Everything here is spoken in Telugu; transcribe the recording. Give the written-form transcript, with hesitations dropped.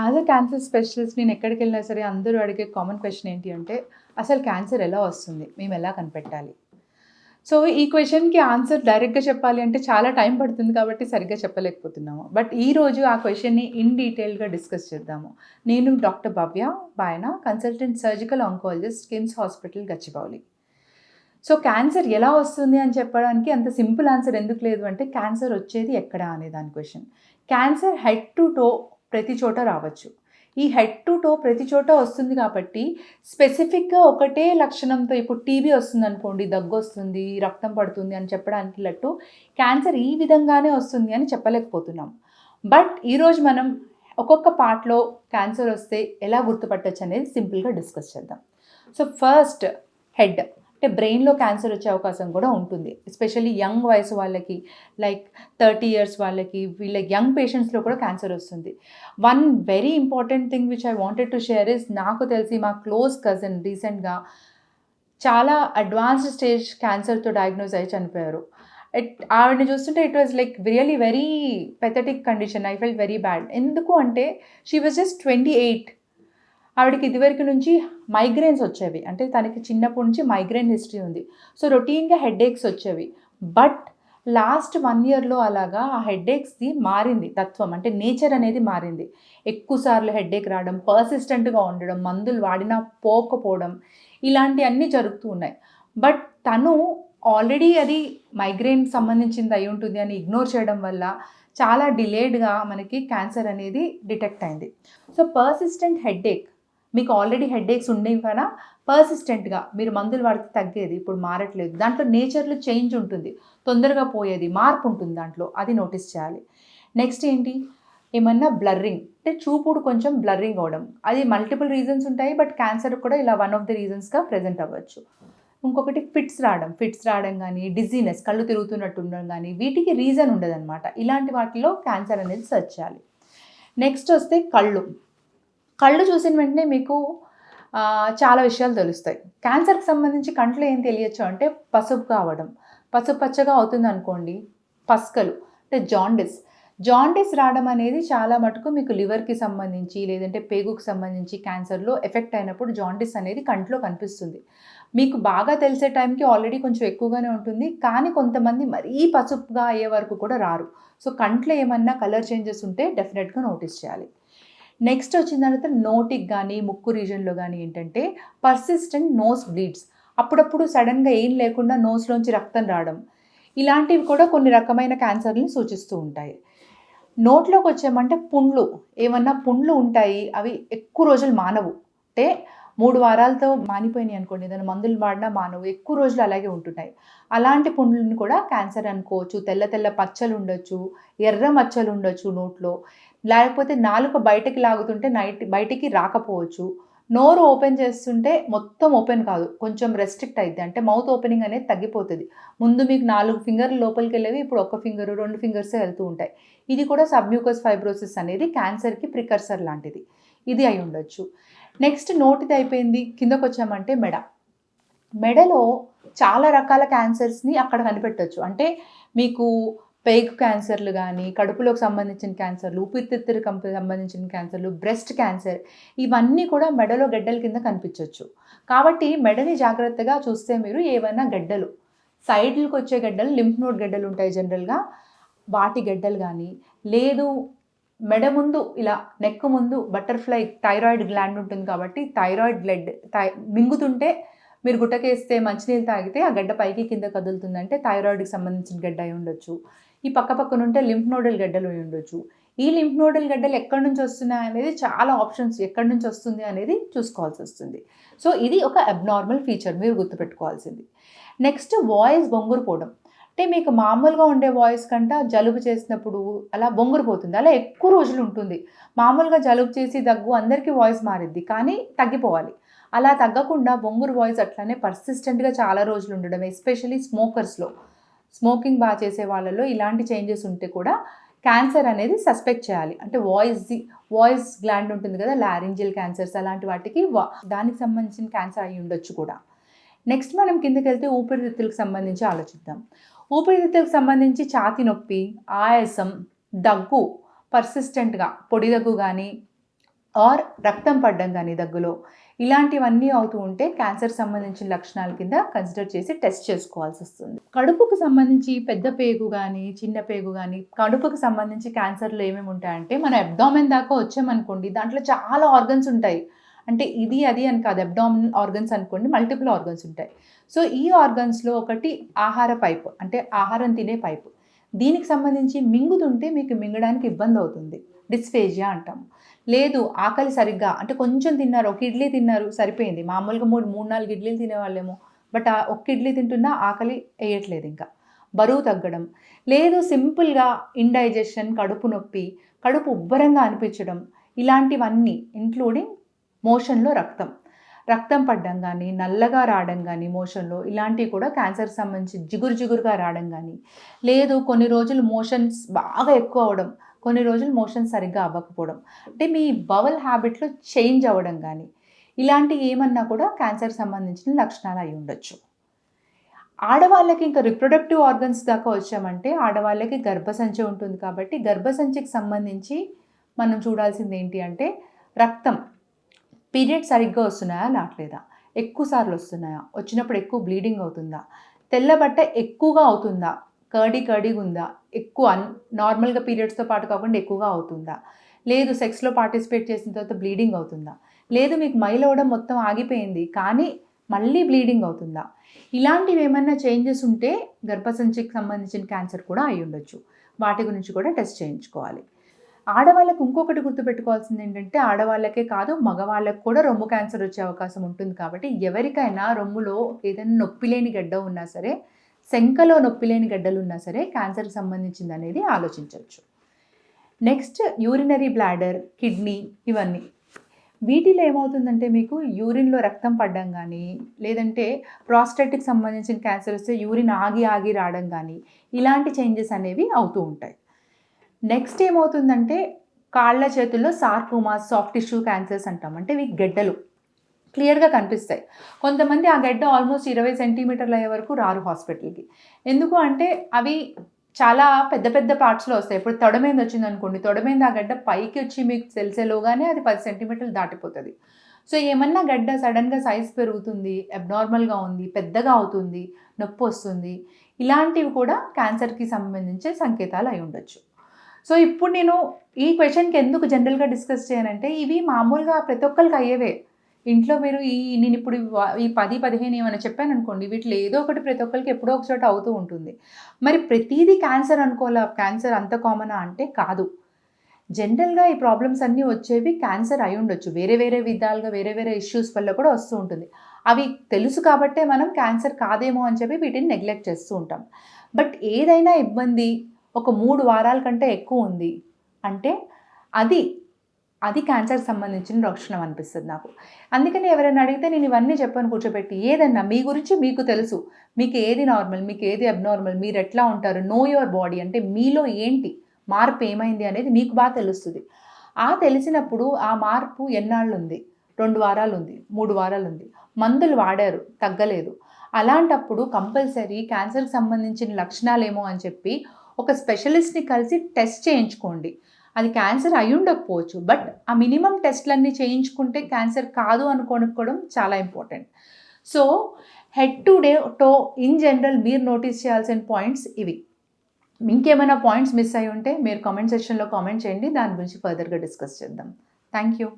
యాజ్ అ క్యాన్సర్ స్పెషలిస్ట్ నేను ఎక్కడికి వెళ్ళినా సరే అందరూ అడిగే కామన్ క్వశ్చన్ ఏంటి అంటే అసలు క్యాన్సర్ ఎలా వస్తుంది, మేము ఎలా కనిపెట్టాలి? సో ఈ క్వశ్చన్కి ఆన్సర్ డైరెక్ట్గా చెప్పాలి అంటే చాలా టైం పడుతుంది కాబట్టి సరిగ్గా చెప్పలేకపోతున్నాము. బట్ ఈరోజు ఆ క్వశ్చన్ని ఇన్ డీటెయిల్గా డిస్కస్ చేద్దాము. నేను doctor Bhavya Bayana, consultant surgical oncologist, KIMS hospital Gachibowli. So cancer ఎలా వస్తుంది అని చెప్పడానికి అంత సింపుల్ ఆన్సర్ ఎందుకు లేదు అంటే క్యాన్సర్ వచ్చేది ఎక్కడ అనే దాని question. Cancer head to toe ప్రతి చోట రావచ్చు. ఈ హెడ్ టు టో ప్రతి చోట వస్తుంది కాబట్టి స్పెసిఫిక్గా ఒకటే లక్షణంతో, ఇప్పుడు టీబీ వస్తుంది అనుకోండి, దగ్గు వస్తుంది, రక్తం పడుతుంది అని చెప్పడానికి లట్టు క్యాన్సర్ ఈ విధంగానే వస్తుంది అని చెప్పలేకపోతున్నాం. బట్ ఈరోజు మనం ఒక్కొక్క పార్ట్లో క్యాన్సర్ వస్తే ఎలా గుర్తుపట్టచ్చు అనేది సింపుల్గా డిస్కస్ చేద్దాం. సో ఫస్ట్ హెడ్ అంటే బ్రెయిన్లో క్యాన్సర్ వచ్చే అవకాశం కూడా ఉంటుంది. ఎస్పెషల్లీ యంగ్ వయసు వాళ్ళకి, లైక్ 30 years వాళ్ళకి, వీళ్ళ యంగ్ పేషెంట్స్లో కూడా క్యాన్సర్ వస్తుంది. One very important thing which I wanted to share is, నాకు తెలిసి మా క్లోజ్ కజిన్ రీసెంట్గా చాలా అడ్వాన్స్డ్ స్టేజ్ క్యాన్సర్తో డయాగ్నోజ్ అయ్యి చనిపోయారు. ఆవిడని చూస్తుంటే it was like really very pathetic condition. I felt very bad. ఎందుకు అంటే షీ వాజ్ జస్ట్ 28. ఆవిడకి ఇదివరకు నుంచి మైగ్రేన్స్ వచ్చేవి, అంటే తనకి చిన్నప్పటి నుంచి మైగ్రేన్ హిస్టరీ ఉంది. సో రొటీన్గా హెడేక్స్ వచ్చేవి. బట్ లాస్ట్ 1 yearలో అలాగా ఆ హెడేక్స్ది మారింది తత్వం, అంటే నేచర్ అనేది మారింది. ఎక్కువసార్లు హెడేక్ రావడం, పర్సిస్టెంట్గా ఉండడం, మందులు వాడినా పోకపోవడం, ఇలాంటివన్నీ జరుగుతూ ఉన్నాయి. బట్ తను ఆల్రెడీ అది మైగ్రేన్ సంబంధించింది అయి ఉంటుంది అని ఇగ్నోర్ చేయడం వల్ల చాలా డిలేడ్గా మనకి క్యాన్సర్ అనేది డిటెక్ట్ అయింది. సో పర్సిస్టెంట్ హెడేక్, మీకు ఆల్రెడీ హెడేక్స్ ఉండేవి కన్నా పర్సిస్టెంట్గా మీరు మందులు వాడితే తగ్గేది, ఇప్పుడు మారట్లేదు, దాంట్లో నేచర్లో చేంజ్ ఉంటుంది, తొందరగా పోయేది, మార్పు ఉంటుంది దాంట్లో, అది నోటీస్ చేయాలి. నెక్స్ట్ ఏంటి, ఏమన్నా బ్లర్రింగ్, అంటే చూపుడు కొంచెం బ్లర్రింగ్ అవ్వడం, అది మల్టిపుల్ రీజన్స్ ఉంటాయి. బట్ క్యాన్సర్ కూడా ఇలా వన్ ఆఫ్ ది రీజన్స్గా ప్రెజెంట్ అవ్వచ్చు. ఇంకొకటి ఫిట్స్ రావడం కానీ, డిజీనెస్, కళ్ళు తిరుగుతున్నట్టు ఉండడం కానీ, వీటికి రీజన్ ఉండదన్నమాట. ఇలాంటి వాటిలో క్యాన్సర్ అనేది సెర్చ్ చేయాలి. నెక్స్ట్ వస్తే కళ్ళు చూసిన వెంటనే మీకు చాలా విషయాలు తెలుస్తాయి. క్యాన్సర్కి సంబంధించి కంట్లో ఏం తెలియచ్చు అంటే పసుపు కావడం, పసుపు పచ్చగా అవుతుంది అనుకోండి, పస్కలు అంటే జాండిస్ రావడం అనేది చాలా మటుకు మీకు లివర్కి సంబంధించి లేదంటే పేగుకి సంబంధించి క్యాన్సర్లో ఎఫెక్ట్ అయినప్పుడు జాండిస్ అనేది కంట్లో కనిపిస్తుంది. మీకు బాగా తెలిసే టైంకి ఆల్రెడీ కొంచెం ఎక్కువగానే ఉంటుంది, కానీ కొంతమంది మరీ పసుపుగా అయ్యే వరకు కూడా రారు. సో కంట్లో ఏమన్నా కలర్ చేంజెస్ ఉంటే డెఫినెట్గా నోటీస్ చేయాలి. నెక్స్ట్ వచ్చిన తర్వాత నోటికి కానీ ముక్కు రీజన్లో కానీ ఏంటంటే పర్సిస్టెంట్ నోస్ బ్లీడ్స్, అప్పుడప్పుడు సడన్గా ఏం లేకుండా నోస్లోంచి రక్తం రావడం, ఇలాంటివి కూడా కొన్ని రకమైన క్యాన్సర్ని సూచిస్తూ ఉంటాయి. నోట్లోకి వచ్చామంటే ఏమన్నా పుండ్లు ఉంటాయి, అవి ఎక్కువ రోజులు మానవు, అంటే 3 వారాలతో మానిపోయినాయి అనుకోండి, ఏదైనా మందులు వాడినా మానవు, ఎక్కువ రోజులు అలాగే ఉంటున్నాయి. అలాంటి పుండ్లను కూడా క్యాన్సర్ అనుకోవచ్చు. తెల్ల పచ్చలు ఉండొచ్చు, ఎర్ర మచ్చలు ఉండొచ్చు నోట్లో, లేకపోతే నాలుక బయటకి లాగుతుంటే బయటికి రాకపోవచ్చు. నోరు ఓపెన్ చేస్తుంటే మొత్తం ఓపెన్ కాదు, కొంచెం రెస్ట్రిక్ట్ అయింది, అంటే మౌత్ ఓపెనింగ్ అనేది తగ్గిపోతుంది. ముందు మీకు 4 ఫింగర్లు లోపలికి వెళ్ళేవి, ఇప్పుడు 1 ఫింగర్ 2 ఫింగర్సే వెళ్తూ ఉంటాయి. ఇది కూడా సబ్మ్యూకస్ ఫైబ్రోసిస్ అనేది క్యాన్సర్కి ప్రికర్సర్ లాంటిది, ఇది అయి ఉండొచ్చు. నెక్స్ట్ నోటిది అయిపోయింది, కిందకు వచ్చామంటే మెడలో చాలా రకాల క్యాన్సర్స్ని అక్కడ కనిపెట్టవచ్చు. అంటే మీకు పేగు క్యాన్సర్లు కానీ, కడుపులోకి సంబంధించిన క్యాన్సర్లు, ఊపిరితిత్తులకు సంబంధించిన క్యాన్సర్లు, బ్రెస్ట్ క్యాన్సర్, ఇవన్నీ కూడా మెడలో గడ్డల కింద కనిపించవచ్చు. కాబట్టి మెడని జాగ్రత్తగా చూస్తే మీరు ఏవైనా గడ్డలు, సైడ్లకు వచ్చే గడ్డలు, లింఫ్ నోడ్ గడ్డలు ఉంటాయి జనరల్గా, వాటి గడ్డలు కానీ, లేదు మెడ ముందు ఇలా నెక్ ముందు బటర్ఫ్లై థైరాయిడ్ గ్లాండ్ ఉంటుంది కాబట్టి థైరాయిడ్ గ్లాండ్ మింగుతుంటే మీరు గుట్టకేస్తే మంచినీళ్ళు తాగితే ఆ గడ్డ పైకి కింద కదులుతుందంటే థైరాయిడ్కి సంబంధించిన గడ్డ అయి ఉండొచ్చు. ఈ పక్కన ఉంటే లింఫ్ నోడల్ గడ్డలు అయి ఉండొచ్చు. ఈ లింఫ్ నోడల్ గడ్డలు ఎక్కడి నుంచి వస్తున్నాయి అనేది చాలా ఆప్షన్స్, ఎక్కడి నుంచి వస్తుంది అనేది చూసుకోవాల్సి వస్తుంది. సో ఇది ఒక అబ్నార్మల్ ఫీచర్ మీరు గుర్తుపెట్టుకోవాల్సింది. నెక్స్ట్ వాయిస్ బొంగురుపోవడం, అంటే మీకు మామూలుగా ఉండే వాయిస్ కంటే జలుబు చేసినప్పుడు అలా బొంగురుపోతుంది, అలా ఎక్కువ రోజులు ఉంటుంది. మామూలుగా జలుబు చేసి దగ్గు అందరికీ వాయిస్ మారిద్ది, కానీ తగ్గిపోవాలి. అలా తగ్గకుండా బొంగురు వాయిస్ అట్లానే పర్సిస్టెంట్గా చాలా రోజులు ఉండడం, ఎస్పెషల్లీ స్మోకర్స్లో, స్మోకింగ్ బాగా చేసే వాళ్ళలో ఇలాంటి చేంజెస్ ఉంటే కూడా క్యాన్సర్ అనేది సస్పెక్ట్ చేయాలి. అంటే వాయిస్ గ్లాండ్ ఉంటుంది కదా, లారింజియల్ క్యాన్సర్స్, అలాంటి వాటికి దానికి సంబంధించిన క్యాన్సర్ అయి ఉండొచ్చు కూడా. నెక్స్ట్ మనం కిందకి వెళ్తే ఊపిరితిత్తులకు సంబంధించి ఆలోచిద్దాం. ఊపిరితిత్తులకు సంబంధించి ఛాతీ నొప్పి, ఆయాసం, దగ్గు, పర్సిస్టెంట్గా పొడి దగ్గు కానీ, ఆర్ రక్తం పడడం కానీ దగ్గులో ఇలాంటివన్నీ అవుతూ ఉంటే క్యాన్సర్ సంబంధించిన లక్షణాల కింద కన్సిడర్ చేసి టెస్ట్ చేసుకోవాల్సి వస్తుంది. కడుపుకు సంబంధించి పెద్ద పేగు కానీ చిన్న పేగు కానీ కడుపుకు సంబంధించి క్యాన్సర్లో ఏమేమి ఉంటాయంటే మన అబ్డామెన్ దాకా వచ్చామనుకోండి, దాంట్లో చాలా ఆర్గన్స్ ఉంటాయి. అంటే ఇది అది అని కాదు, అబ్డామినల్ ఆర్గన్స్ అనుకోండి, మల్టిపుల్ ఆర్గన్స్ ఉంటాయి. సో ఈ ఆర్గన్స్లో ఒకటి ఆహార పైపు, అంటే ఆహారం తినే పైపు. దీనికి సంబంధించి మింగుతుంటే మీకు మింగడానికి ఇబ్బంది అవుతుంది, డిస్ఫేజియా అంటాం. లేదు ఆకలి సరిగ్గా, అంటే కొంచెం తిన్నారు, ఒక ఇడ్లీ తిన్నారు సరిపోయింది, మామూలుగా 3-4 ఇడ్లీలు తినేవాళ్ళేమో, బట్ ఒక్క ఇడ్లీ తింటున్నా ఆకలి వేయట్లేదు, ఇంకా బరువు తగ్గడం. లేదు సింపుల్గా ఇండైజెషన్, కడుపు నొప్పి, కడుపు ఉబ్బరంగా అనిపించడం, ఇలాంటివన్నీ ఇంక్లూడింగ్ మోషన్లో రక్తం పడడం కానీ, నల్లగా రావడం కానీ మోషన్లో, ఇలాంటివి కూడా క్యాన్సర్కి సంబంధించి జిగురుగా రావడం కానీ, లేదు కొన్ని రోజులు మోషన్స్ బాగా ఎక్కువ అవ్వడం, కొన్ని రోజులు మోషన్స్ సరిగ్గా అవ్వకపోవడం, అంటే మీ బవల్ హ్యాబిట్లో చేంజ్ అవ్వడం కానీ, ఇలాంటివి ఏమన్నా కూడా క్యాన్సర్కి సంబంధించిన లక్షణాలు అయి ఉండొచ్చు. ఆడవాళ్ళకి ఇంకా రిప్రొడక్టివ్ ఆర్గన్స్ దాకా వచ్చామంటే ఆడవాళ్ళకి గర్భసంచి ఉంటుంది. కాబట్టి గర్భసంచికి సంబంధించి మనం చూడాల్సింది ఏంటి అంటే రక్తం, పీరియడ్ సరిగ్గా వస్తున్నాయా రావట్లేదా, ఎక్కువసార్లు వస్తున్నాయా, వచ్చినప్పుడు ఎక్కువ బ్లీడింగ్ అవుతుందా, తెల్లబట్ట ఎక్కువగా అవుతుందా, కర్డీగా ఉందా, ఎక్కువ నార్మల్గా పీరియడ్స్తో పాటు కాకుండా ఎక్కువగా అవుతుందా, లేదు సెక్స్లో పార్టిసిపేట్ చేసిన తర్వాత బ్లీడింగ్ అవుతుందా, లేదు మీకు మైల్ అవ్వడం మొత్తం ఆగిపోయింది కానీ మళ్ళీ బ్లీడింగ్ అవుతుందా, ఇలాంటివి ఏమైనా చేంజెస్ ఉంటే గర్భసంచికి సంబంధించిన క్యాన్సర్ కూడా అయి ఉండొచ్చు. వాటి గురించి కూడా టెస్ట్ చేయించుకోవాలి. ఆడవాళ్ళకు ఇంకొకటి గుర్తుపెట్టుకోవాల్సింది ఏంటంటే ఆడవాళ్ళకే కాదు మగవాళ్ళకు కూడా రొమ్ము క్యాన్సర్ వచ్చే అవకాశం ఉంటుంది. కాబట్టి ఎవరికైనా రొమ్ములో ఏదైనా నొప్పి లేని గడ్డ ఉన్నా సరే, శంకలో నొప్పి లేని గడ్డలు ఉన్నా సరే క్యాన్సర్కి సంబంధించింది అనేది ఆలోచించవచ్చు. నెక్స్ట్ యూరినరీ బ్లాడర్, కిడ్నీ, ఇవన్నీ వీటిలో ఏమవుతుందంటే మీకు యూరిన్లో రక్తం పడడం కానీ, లేదంటే ప్రాస్టేట్కి సంబంధించిన క్యాన్సర్ వస్తే యూరిన్ ఆగి రావడం కానీ, ఇలాంటి చేంజెస్ అనేవి అవుతూ ఉంటాయి. నెక్స్ట్ ఏమవుతుందంటే కాళ్ళ చేతుల్లో సార్కోమాస్, సాఫ్ట్ టిష్యూ క్యాన్సర్స్ అంటాం. అంటే ఇవి గడ్డలు క్లియర్గా కనిపిస్తాయి. కొంతమంది ఆ గడ్డ ఆల్మోస్ట్ 20 సెంటీమీటర్ల అయ్యే వరకు రారు హాస్పిటల్కి. ఎందుకు అంటే అవి చాలా పెద్ద పార్ట్స్లో వస్తాయి. ఇప్పుడు తొడ మీద వచ్చింది అనుకోండి, తొడ మీద ఆ గడ్డ పైకి వచ్చి మీకు తెలిసేలోగానే అది 10 సెంటీమీటర్లు దాటిపోతుంది. సో ఏమన్నా గడ్డ సడన్గా సైజ్ పెరుగుతుంది, అబ్నార్మల్గా ఉంది, పెద్దగా అవుతుంది, నొప్పి వస్తుంది, ఇలాంటివి కూడా క్యాన్సర్కి సంబంధించే సంకేతాలు అయి ఉండొచ్చు. సో ఇప్పుడు నేను ఈ క్వశ్చన్కి ఎందుకు జనరల్గా డిస్కస్ చేయనంటే ఇవి మామూలుగా ప్రతి ఒక్కరికి అయ్యేవే. ఇంట్లో మీరు నేను ఇప్పుడు ఈ 10-15 ఏమైనా చెప్పాను అనుకోండి, వీటిలో ఏదో ఒకటి ప్రతి ఒక్కరికి ఎప్పుడో ఒక చోట అవుతూ ఉంటుంది. మరి ప్రతిదీ క్యాన్సర్ అనుకోవాలా, క్యాన్సర్ అంత కామనా అంటే కాదు. జనరల్గా ఈ ప్రాబ్లమ్స్ అన్నీ వచ్చేవి క్యాన్సర్ అయి ఉండొచ్చు, వేరే విధాలుగా వేరే ఇష్యూస్ వల్ల కూడా వస్తూ ఉంటుంది. అవి తెలుసు కాబట్టే మనం క్యాన్సర్ కాదేమో అని చెప్పి వీటిని నెగ్లెక్ట్ చేస్తూ ఉంటాం. బట్ ఏదైనా ఇబ్బంది ఒక 3 వారాల కంటే ఎక్కువ ఉంది అంటే అది క్యాన్సర్కి సంబంధించిన లక్షణం అనిపిస్తుంది నాకు. అందుకని ఎవరైనా అడిగితే నేను ఇవన్నీ చెప్పాను కూర్చోబెట్టి, ఏదన్నా మీ గురించి మీకు తెలుసు, మీకు ఏది నార్మల్, మీకు ఏది అబ్నార్మల్, మీరు ఎట్లా ఉంటారు, నో యువర్ బాడీ, అంటే మీలో ఏంటి మార్పు ఏమైంది అనేది మీకు బాగా తెలుస్తుంది. తెలిసినప్పుడు ఆ మార్పు ఎన్నాళ్ళు ఉంది, 2 వారాలు ఉంది, 3 వారాలు ఉంది, మందులు వాడారు తగ్గలేదు, అలాంటప్పుడు కంపల్సరీ క్యాన్సర్కి సంబంధించిన లక్షణాలేమో అని చెప్పి ఒక స్పెషలిస్ట్ని కలిసి టెస్ట్ చేయించుకోండి. అది క్యాన్సర్ అయి ఉండకపోవచ్చు, బట్ ఆ మినిమం టెస్ట్లన్నీ చేయించుకుంటే క్యాన్సర్ కాదు అనుకోవడం చాలా important. So head to toe in general మీరు నోటీస్ చేయాల్సిన పాయింట్స్ ఇవి. ఇంకేమైనా పాయింట్స్ మిస్ అయి ఉంటే మీరు కామెంట్ సెక్షన్లో కామెంట్ చేయండి, దాని గురించి ఫర్దర్గా డిస్కస్ చేద్దాం. Thank you.